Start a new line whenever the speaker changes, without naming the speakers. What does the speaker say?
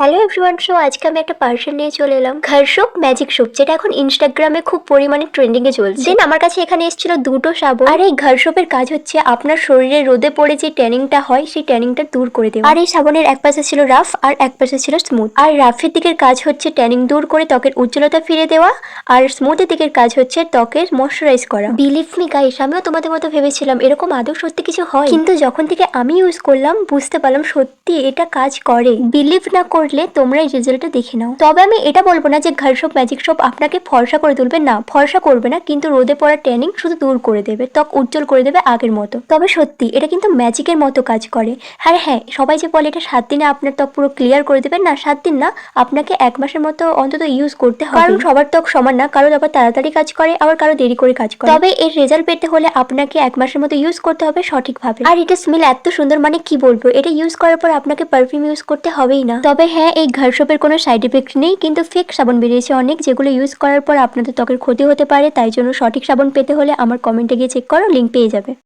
Hello everyone, so আজকে আমি একটা পার্সেল নিয়ে চলে এলাম ঘর সোপ ম্যাজিক সোপ, যেটা এখন ইনস্টাগ্রামে খুব পরিমাণে ট্রেন্ডিং এ চলছে। দেন আমার কাছে এখানে এসেছিল দুটো সাবান। আর এই ঘর সোপের কাজ হচ্ছে আপনার শরীরে রোদে পড়ে যে ট্যানিংটা হয় সেই ট্যানিংটা দূর করে দেওয়া। আর এই সাবানের এক পাশে ছিল রাফ আর এক পাশে ছিল স্মুথ। আর রাফের দিকের কাজ হচ্ছে ট্যানিং দূর করে ত্বকের উজ্জ্বলতা ফিরে দেওয়া, আর স্মুথের দিকের কাজ হচ্ছে ত্বকের ময়শ্চারাইজ করা। বিলিভ মি গাইস, আমিও তোমাদের মতো ভেবেছিলাম এরকম আদৌ সত্যি কিছু হয়, কিন্তু যখন থেকে আমি ইউজ করলাম বুঝতে পারলাম সত্যি এটা কাজ করে। বিলিভ না করলে তোমরা রেজাল্টটা দেখে নাও। তবে আমি এটা বলবো না যে ঘর সোপ ম্যাজিক সোপ আপনাকে ফর্সা করে তুলবে, না ফর্সা করবে না, কিন্তু রোদে পড়া ট্যানিং শুধু দূর করে দেবে, ত্বক উজ্জ্বল করে দেবে আগের মতো। তবে সত্যি এটা কিন্তু ম্যাজিকের মতো কাজ করে। আর হ্যাঁ, সবাই যে বলে এটা 7 দিনে আপনার ত্বক পুরো ক্লিয়ার করে দেবে, না 7 দিন না, আপনাকে 1 মাসের মতো অন্তত ইউজ করতে হবে। কারণ সবার ত্বক সমান না, কারো আবার তাড়াতাড়ি কাজ করে, আবার কারো দেরি করে কাজ করে। তবে এর রেজাল্ট পেতে হলে আপনাকে 1 মাসের মতো ইউজ করতে হবে সঠিকভাবে। আর এটা স্মেল এত সুন্দর, মানে কি বলবো, এটা ইউজ করার পর আপনাকে পারফিউম ইউজ করতে হবেই না। তবে হ্যাঁ, এই ঘর সোপের কোনো সাইড এফেক্ট নেই, কিন্তু ফেক সাবান বেরিয়েছে অনেক, যেগুলো ইউজ করার পর আপনাদের ত্বকের ক্ষতি হতে পারে। তাই জন্য সঠিক সাবান পেতে হলে আমার কমেন্টে গিয়ে চেক করো, লিঙ্ক পেয়ে যাবে।